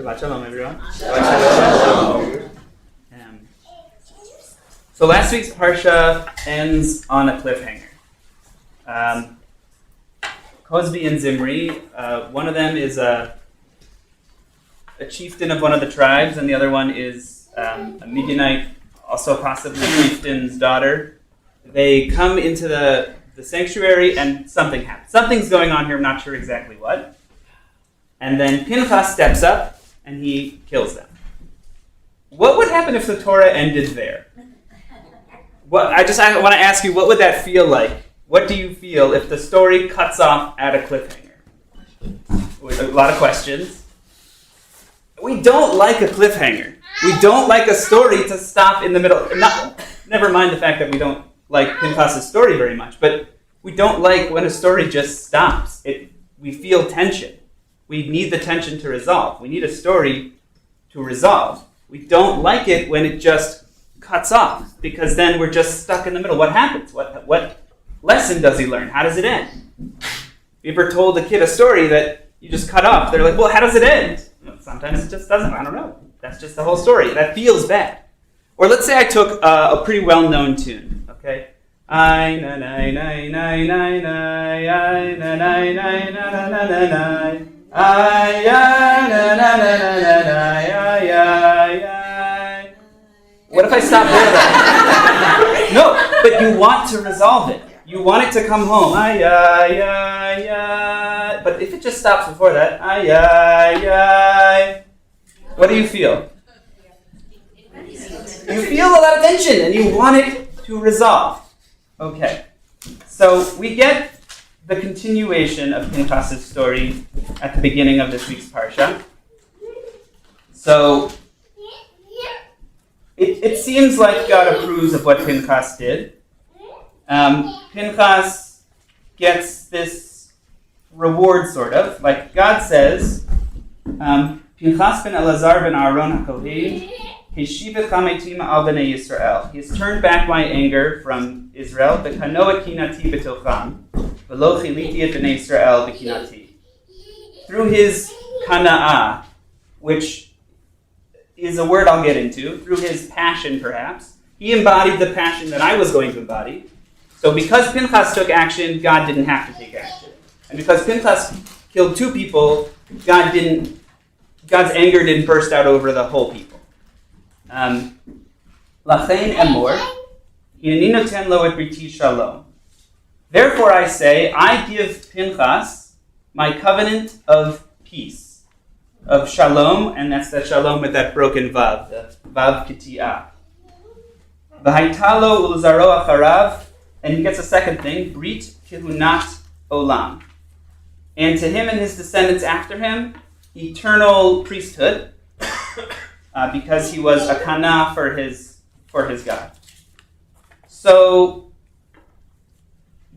Shabbat Shalom, everyone. Shalom. So last week's Parsha ends on a cliffhanger. Cosby and Zimri, one of them is a chieftain of one of the tribes, and the other one is a Midianite, also possibly chieftain's daughter. They come into the sanctuary and something happens. Something's going on here, I'm not sure exactly what. And then Pinchas steps up and he kills them. What would happen if the Torah ended there? I want to ask you, what would that feel like? What do you feel if the story cuts off at a cliffhanger? A lot of questions. We don't like a cliffhanger. We don't like a story to stop in the middle. Never mind the fact that we don't like Pinchas' story very much, but we don't like when a story just stops. We feel tension. We need the tension to resolve. We need a story to resolve. We don't like it when it just cuts off, because then we're just stuck in the middle. What happens? What lesson does he learn? How does it end? You ever told a kid a story that you just cut off? They're like, well, how does it end? Sometimes it just doesn't. I don't know. That's just the whole story. That feels bad. Or let's say I took a pretty well-known tune, okay? I na na na na na na na na na na na na na. Ay, ay, na, na, na, na, na, na, ay, ay, ay. What if I stop there? No, but you want to resolve it. You want it to come home. Ay, ay, ay, ay. But if it just stops before that, ay, ay, ay. What do you feel? You feel a lot of tension and you want it to resolve. Okay, so we get the continuation of Pinchas' story at the beginning of this week's Parsha. So, it seems like God approves of what Pinchas did. Pinchas gets this reward, sort of. Like God says, Pinchas ben Elazar ben Aaron HaKohen, Heshiveth Chametim al bnei Yisrael. He has turned back my anger from Israel. Bekanoa kinati betocham. V'lo chiliti et bnei Yisrael bekinati. Through his kana'ah, which is a word I'll get into, through his passion perhaps, he embodied the passion that I was going to embody. So because Pinchas took action, God didn't have to take action. And because Pinchas killed two people, God's anger didn't burst out over the whole people. Lachein emor, hineni noten lo et briti shalom. Therefore I say, I give Pinchas my covenant of peace, of shalom, and that's that shalom with that broken vav, the vav kiti'ah. V'haitalo ulzaro acharav, and he gets a second thing, brit kihunat olam. And to him and his descendants after him, eternal priesthood, because he was a kana for his God. So,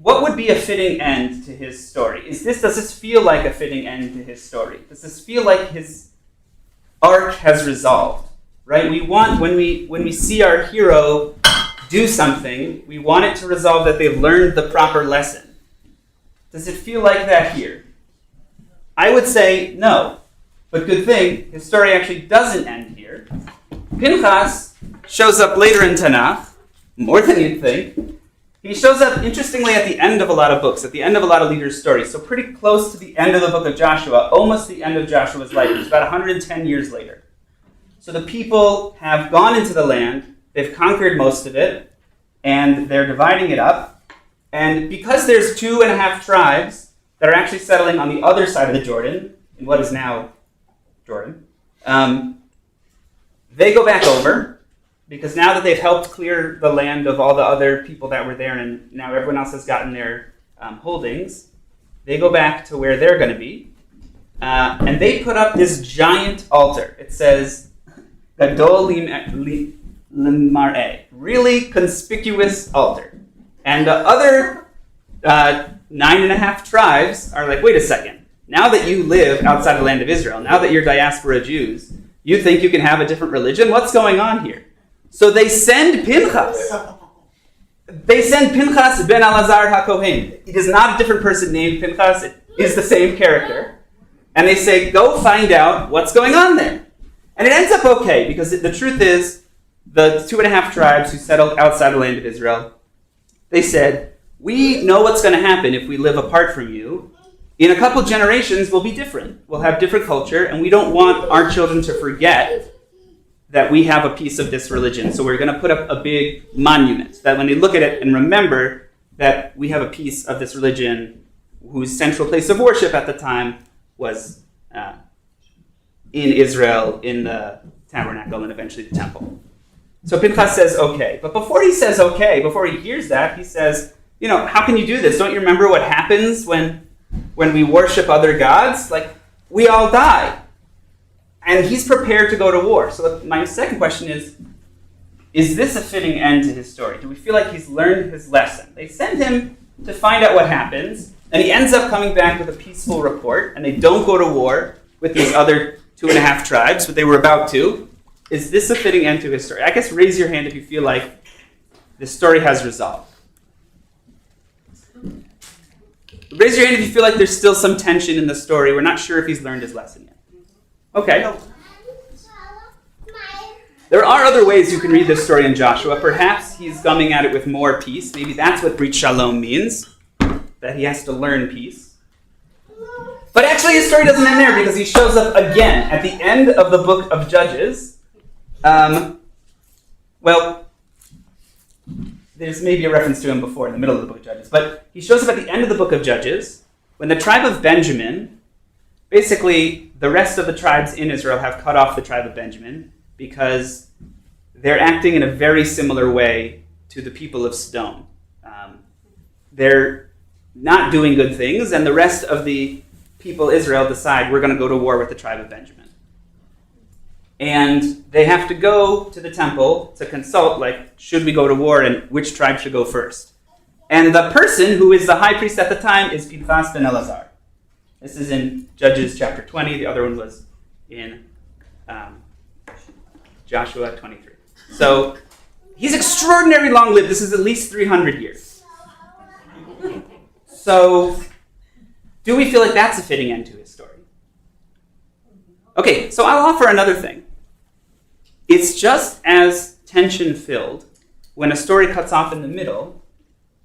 what would be a fitting end to his story? Does this feel like a fitting end to his story? Does this feel like his arc has resolved? Right? We want, when we see our hero do something, we want it to resolve that they've learned the proper lesson. Does it feel like that here? I would say no. But good thing, his story actually doesn't end here. Pinchas shows up later in Tanakh, more than you'd think. He shows up, interestingly, at the end of a lot of books, at the end of a lot of leaders' stories. So pretty close to the end of the book of Joshua, almost the end of Joshua's life. It's about 110 years later. So the people have gone into the land, they've conquered most of it, and they're dividing it up. And because there's 2.5 tribes that are actually settling on the other side of the Jordan, in what is now Jordan, they go back over, because now that they've helped clear the land of all the other people that were there, and now everyone else has gotten their holdings, they go back to where they're going to be, and they put up this giant altar. It says, Gadol Limar'eh, really conspicuous altar. And the other 9.5 tribes are like, wait a second. Now that you live outside the land of Israel, now that you're diaspora Jews, you think you can have a different religion? What's going on here? So they send Pinchas. They send Pinchas ben Elazar HaKohen. It is not a different person named Pinchas. It is the same character. And they say, go find out what's going on there. And it ends up okay, because the truth is, the 2.5 tribes who settled outside the land of Israel, they said, we know what's going to happen if we live apart from you. In a couple generations, we'll be different. We'll have different culture, and we don't want our children to forget that we have a piece of this religion. So we're going to put up a big monument that when they look at it and remember that we have a piece of this religion whose central place of worship at the time was in Israel, in the tabernacle, and eventually the temple. So Pinchas says, okay. But before he says okay, before he hears that, he says, how can you do this? Don't you remember what happens when we worship other gods? Like, we all die. And he's prepared to go to war. So my second question is this a fitting end to his story? Do we feel like he's learned his lesson? They send him to find out what happens, and he ends up coming back with a peaceful report, and they don't go to war with these other 2.5 tribes, but they were about to. Is this a fitting end to his story? I guess raise your hand if you feel like the story has resolved. Raise your hand if you feel like there's still some tension in the story. We're not sure if he's learned his lesson yet. Okay. There are other ways you can read this story in Joshua. Perhaps he's coming at it with more peace. Maybe that's what Brit Shalom means, that he has to learn peace. But actually his story doesn't end there, because he shows up again at the end of the book of Judges. There's maybe a reference to him before in the middle of the book of Judges, but he shows up at the end of the book of Judges when the tribe of Benjamin, basically the rest of the tribes in Israel have cut off the tribe of Benjamin because they're acting in a very similar way to the people of Sodom. They're not doing good things, and the rest of the people Israel decide we're going to go to war with the tribe of Benjamin. And they have to go to the temple to consult, should we go to war and which tribe should go first? And the person who is the high priest at the time is Pinchas ben Elazar. This is in Judges chapter 20. The other one was in Joshua 23. So he's extraordinarily long-lived. This is at least 300 years. So do we feel like that's a fitting end to his story? Okay, so I'll offer another thing. It's just as tension-filled when a story cuts off in the middle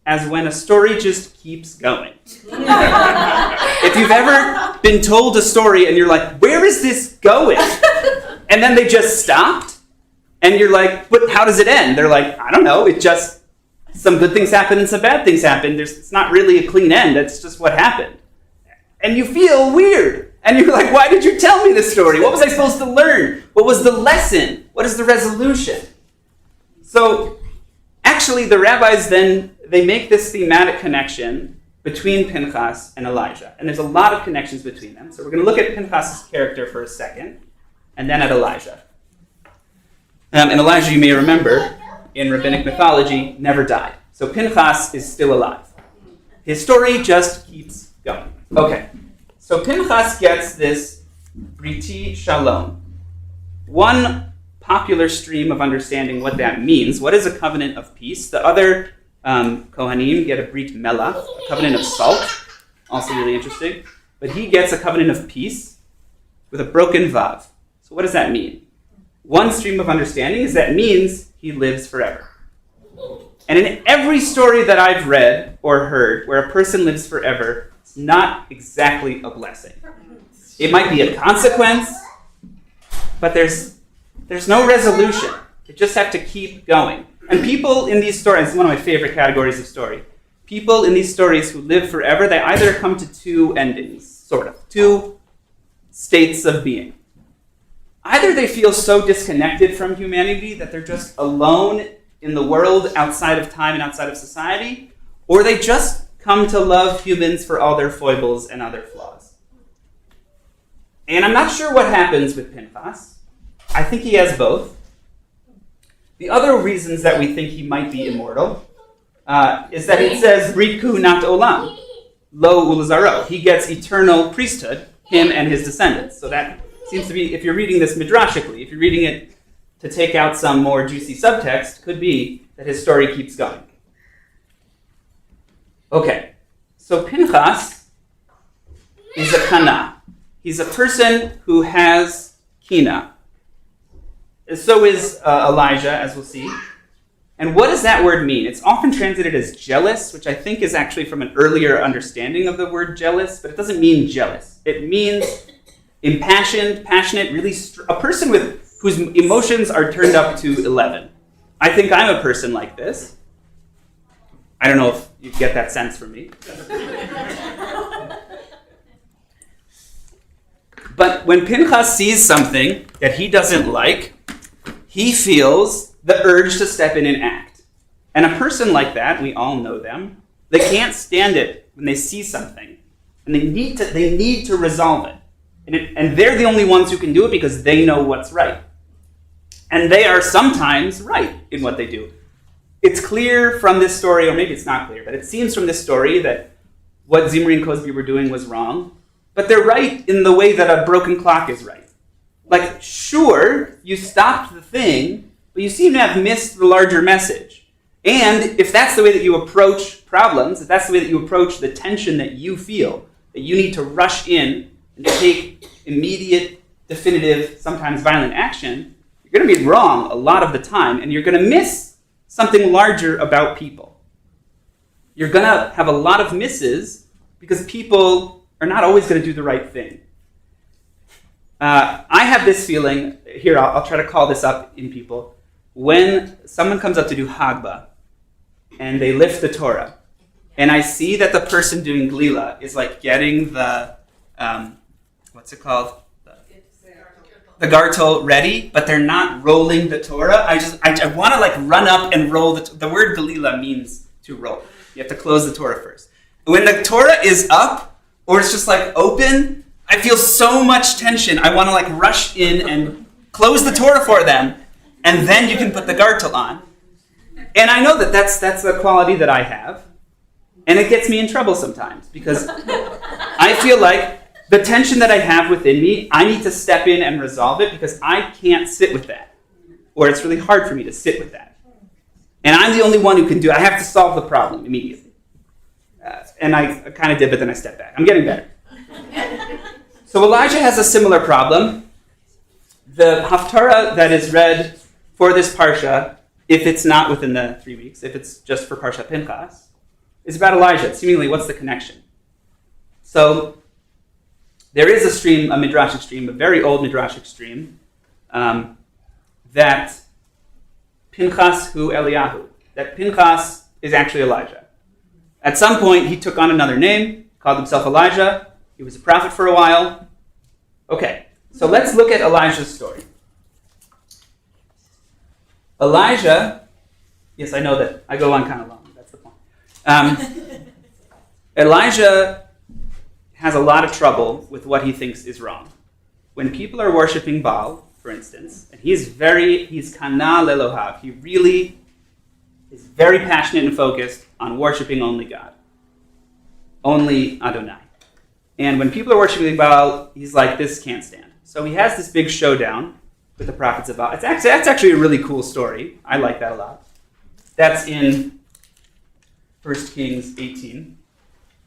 as when a story just keeps going. If you've ever been told a story and you're like, where is this going? And then they just stopped, and you're like, but how does it end? They're like, I don't know, it just, some good things happen and some bad things happen. It's not really a clean end, it's just what happened. And you feel weird. And you're like, why did you tell me this story? What was I supposed to learn? What was the lesson? What is the resolution? So actually, the rabbis then, they make this thematic connection between Pinchas and Elijah. And there's a lot of connections between them. So we're going to look at Pinchas' character for a second, and then at Elijah. And Elijah, you may remember, in rabbinic mythology, never died. So Pinchas is still alive. His story just keeps going. Okay. So Pinchas gets this Briti Shalom. One popular stream of understanding what that means. What is a covenant of peace? The other Kohanim get a Brit Melah, a covenant of salt. Also really interesting. But he gets a covenant of peace with a broken Vav. So what does that mean? One stream of understanding is that means he lives forever. And in every story that I've read or heard where a person lives forever, it's not exactly a blessing. It might be a consequence, but there's no resolution. You just have to keep going. And people in these stories, it's one of my favorite categories of story. People in these stories who live forever, they either come to two endings, sort of, two states of being. Either they feel so disconnected from humanity that they're just alone in the world outside of time and outside of society, or they just come to love humans for all their foibles and other flaws. And I'm not sure what happens with Pinchas. I think he has both. The other reasons that we think he might be immortal is that it says, Riku nat olam, lo ulazaro. He gets eternal priesthood, him and his descendants. So that seems to be, if you're reading this midrashically, if you're reading it to take out some more juicy subtext, could be that his story keeps going. Okay, so Pinchas is a Kana. He's a person who has kina. So is Elijah, as we'll see. And what does that word mean? It's often translated as jealous, which I think is actually from an earlier understanding of the word jealous, but it doesn't mean jealous. It means impassioned, passionate, really a person whose emotions are turned up to 11. I think I'm a person like this. I don't know if you get that sense from me. But when Pinchas sees something that he doesn't like, he feels the urge to step in and act. And a person like that, we all know them, they can't stand it when they see something. And they need to resolve it. And they're the only ones who can do it because they know what's right. And they are sometimes right in what they do. It's clear from this story, or maybe it's not clear, but it seems from this story that what Zimri and Cosby were doing was wrong. But they're right in the way that a broken clock is right. Like, sure, you stopped the thing, but you seem to have missed the larger message. And if that's the way that you approach problems, if that's the way that you approach the tension that you feel, that you need to rush in and take immediate, definitive, sometimes violent action, you're going to be wrong a lot of the time, and you're going to miss something larger about people. You're going to have a lot of misses because people are not always going to do the right thing. I have this feeling, here, I'll try to call this up in people, when someone comes up to do Hagbah, and they lift the Torah, and I see that the person doing Glila is like getting the, what's it called? The gartel ready, but they're not rolling the Torah. I want to like run up and roll the word Galila means to roll. You have to close the Torah first. When the Torah is up, or it's just like open, I feel so much tension. I want to like rush in and close the Torah for them, and then you can put the gartel on. And I know that that's the quality that I have, and it gets me in trouble sometimes because I feel like the tension that I have within me, I need to step in and resolve it because I can't sit with that. Or it's really hard for me to sit with that. And I'm the only one who can do it. I have to solve the problem immediately. And I kind of did, but then I stepped back. I'm getting better. So Elijah has a similar problem. The Haftarah that is read for this Parsha, if it's not within the 3 weeks, if it's just for Parsha Pinchas, is about Elijah. Seemingly, what's the connection? So there is a stream, a Midrashic stream, a very old Midrashic stream, that Pinchas hu Eliyahu, that Pinchas is actually Elijah. At some point, he took on another name, called himself Elijah. He was a prophet for a while. Okay, so let's look at Elijah's story. Elijah, yes, I know that I go on kind of long. That's the point. Elijah has a lot of trouble with what he thinks is wrong. When people are worshiping Baal, for instance, and he's kana lelohav, he really is very passionate and focused on worshiping only God, only Adonai. And when people are worshiping Baal, he's like, this can't stand. So he has this big showdown with the prophets of Baal. That's actually a really cool story. I like that a lot. That's in 1 Kings 18.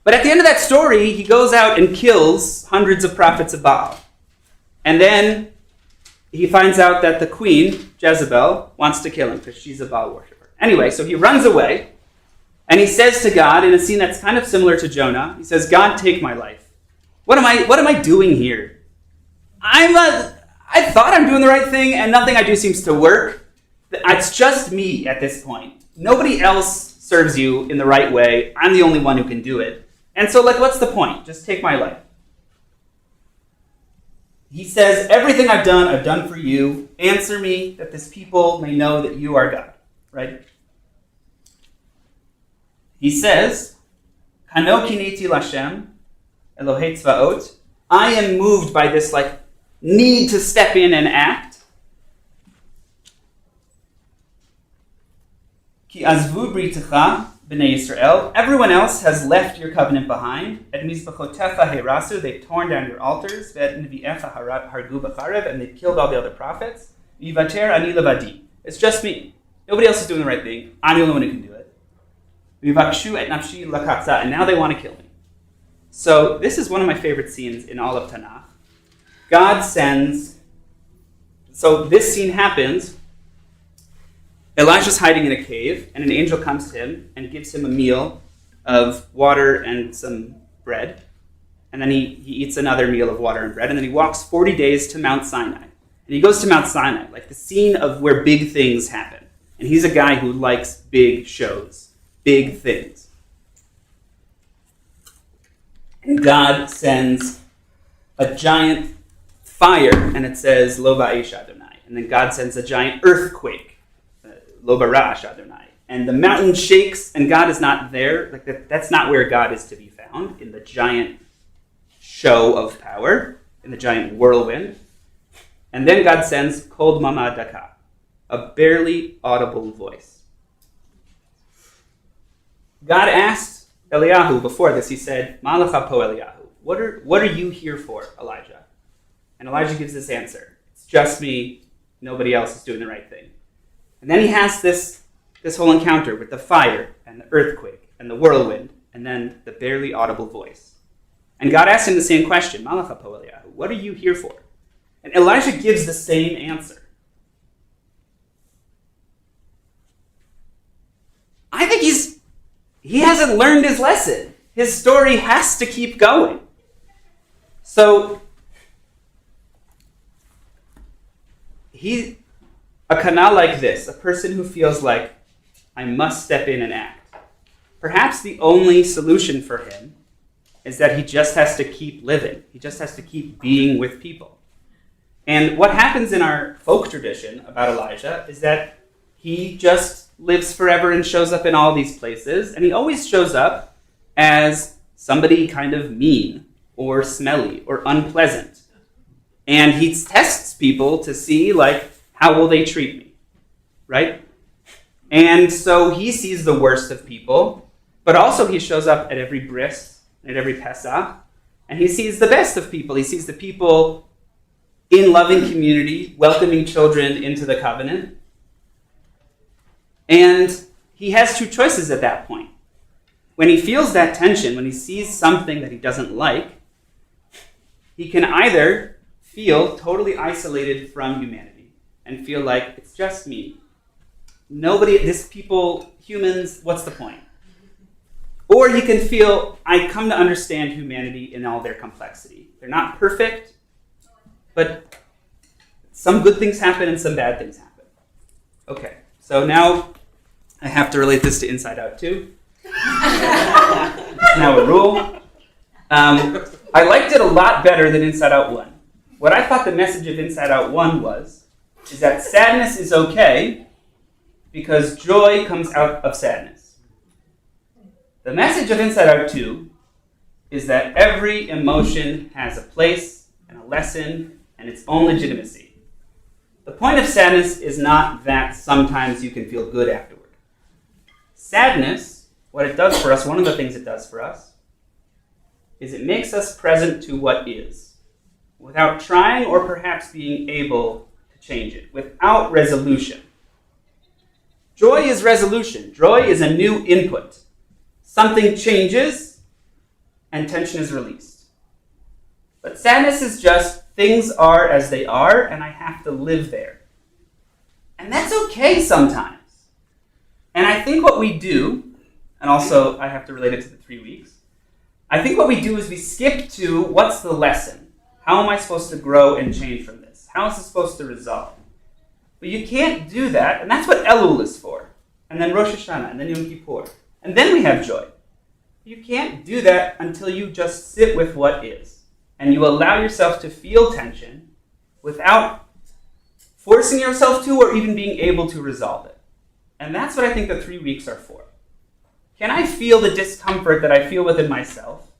But at the end of that story, he goes out and kills hundreds of prophets of Baal. And then he finds out that the queen, Jezebel, wants to kill him because she's a Baal worshiper. Anyway, so he runs away, and he says to God, in a scene that's kind of similar to Jonah, he says, God, take my life. What am I doing here? I thought I'm doing the right thing, and nothing I do seems to work. It's just me at this point. Nobody else serves you in the right way. I'm the only one who can do it. And so, what's the point? Just take my life. He says, everything I've done for you. Answer me that this people may know that you are God. Right? He says, Kano kineti Lashem, Elohei Tzvaot. I am moved by this, need to step in and act. Ki azvu britecha b'nei Yisrael. Everyone else has left your covenant behind. Et mizbechotecha herasu. They've torn down your altars. Ve'et nevi'echa hargu b'charev. And they've killed all the other prophets. Vivater ani levadi. It's just me. Nobody else is doing the right thing. I'm the only one who can do it. Vivakshu et nafshi lakatza. And now they want to kill me. So this is one of my favorite scenes in all of Tanakh. God sends, so this scene happens. Elijah's hiding in a cave, and an angel comes to him and gives him a meal of water and some bread. And then he eats another meal of water and bread, and then he walks 40 days to Mount Sinai. And he goes to Mount Sinai, like the scene of where big things happen. And he's a guy who likes big shows, big things. And God sends a giant fire, and it says, Lo ba'esh Adonai. And then God sends a giant earthquake, Lo barash Adonai. And the mountain shakes, and God is not there. Like that's not where God is to be found, in the giant show of power, in the giant whirlwind. And then God sends Kol Dmama Daka, a barely audible voice. God asked Eliyahu before this, he said, Ma lecha po Eliyahu? What are you here for, Elijah? And Elijah gives this answer. It's just me, nobody else is doing the right thing. And then he has this whole encounter with the fire and the earthquake and the whirlwind and then the barely audible voice. And God asked him the same question, Ma lecha po Eliyahu? What are you here for? And Elijah gives the same answer. I think he hasn't learned his lesson. His story has to keep going. So, a kana like this, a person who feels like, I must step in and act. Perhaps the only solution for him is that he just has to keep living. He just has to keep being with people. And what happens in our folk tradition about Elijah is that he just lives forever and shows up in all these places, and he always shows up as somebody kind of mean or smelly or unpleasant. And he tests people to see, like, how will they treat me, right? And so he sees the worst of people, but also he shows up at every bris, at every Pesach, and he sees the best of people. He sees the people in loving community, welcoming children into the covenant. And he has two choices at that point. When he feels that tension, when he sees something that he doesn't like, he can either feel totally isolated from humanity and feel like, it's just me. Nobody, humans, what's the point? Or he can feel, I come to understand humanity in all their complexity. They're not perfect, but some good things happen and some bad things happen. Okay, so now I have to relate this to Inside Out too. It's now a rule. I liked it a lot better than Inside Out 1. What I thought the message of Inside Out 1 is that sadness is okay because joy comes out of sadness. The message of Inside Out 2 is that every emotion has a place and a lesson and its own legitimacy. The point of sadness is not that sometimes you can feel good afterward. Sadness, what it does for us, one of the things it does for us, is it makes us present to what is, without trying or perhaps being able to change it, without resolution. Joy is resolution. Joy is a new input. Something changes, and tension is released. But sadness is just, things are as they are, and I have to live there. And that's okay sometimes. And I think what we do, and also I have to relate it to the 3 weeks, I think what we do is we skip to, what's the lesson? How am I supposed to grow and change from this? How is it supposed to resolve? But you can't do that, and that's what Elul is for. And then Rosh Hashanah, and then Yom Kippur. And then we have joy. You can't do that until you just sit with what is. And you allow yourself to feel tension without forcing yourself to or even being able to resolve it. And that's what I think the 3 weeks are for. Can I feel the discomfort that I feel within myself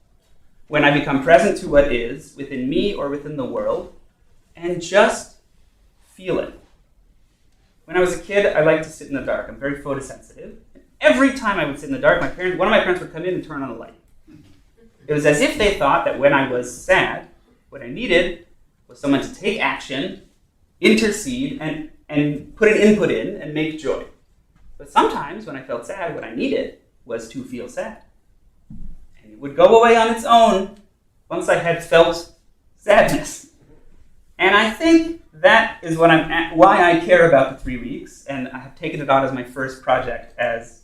when I become present to what is within me or within the world and just feel it? When I was a kid, I liked to sit in the dark. I'm very photosensitive. And every time I would sit in the dark, one of my parents would come in and turn on a light. It was as if they thought that when I was sad, what I needed was someone to take action, intercede, and put an input in and make joy. But sometimes when I felt sad, what I needed was to feel sad. And it would go away on its own once I had felt sadness. And I think that is why I care about the 3 weeks, and I have taken it on as my first project as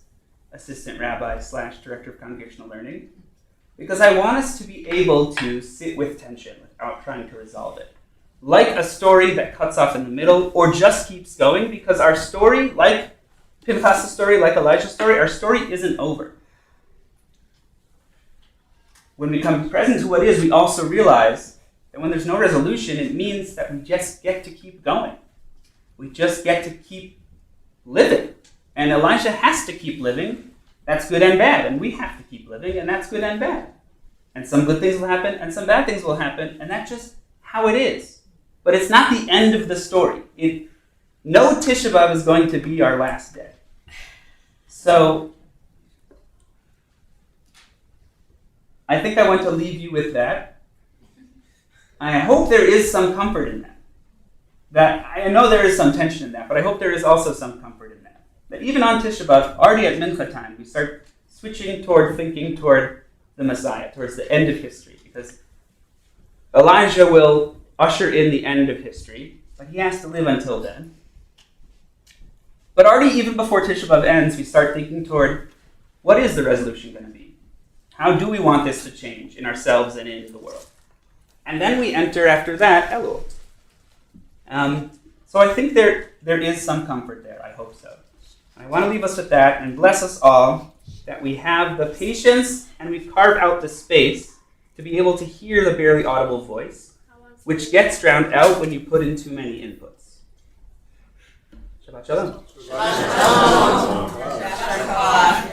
assistant rabbi / director of congregational learning, because I want us to be able to sit with tension without trying to resolve it. Like a story that cuts off in the middle or just keeps going, because our story, like Pinchas' story, like Elijah's story, our story isn't over. When we come present to what is, we also realize that when there's no resolution, it means that we just get to keep going. We just get to keep living. And Elijah has to keep living. That's good and bad. And we have to keep living, and that's good and bad. And some good things will happen, and some bad things will happen, and that's just how it is. But it's not the end of the story. No Tisha B'Av is going to be our last day. So, I think I want to leave you with that. I hope there is some comfort in that. That I know there is some tension in that, but I hope there is also some comfort in that. That even on Tisha B'Av, already at Mincha time, we start switching toward thinking toward the Messiah, towards the end of history. Because Elijah will usher in the end of history, but he has to live until then. But already even before Tisha B'Av ends, we start thinking toward, what is the resolution going to be? How do we want this to change in ourselves and in the world? And then we enter after that Elul. So I think there is some comfort there. I hope so. I want to leave us with that and bless us all that we have the patience and we carve out the space to be able to hear the barely audible voice, which gets drowned out when you put in too many inputs. Shabbat Shalom. Shabbat Shalom.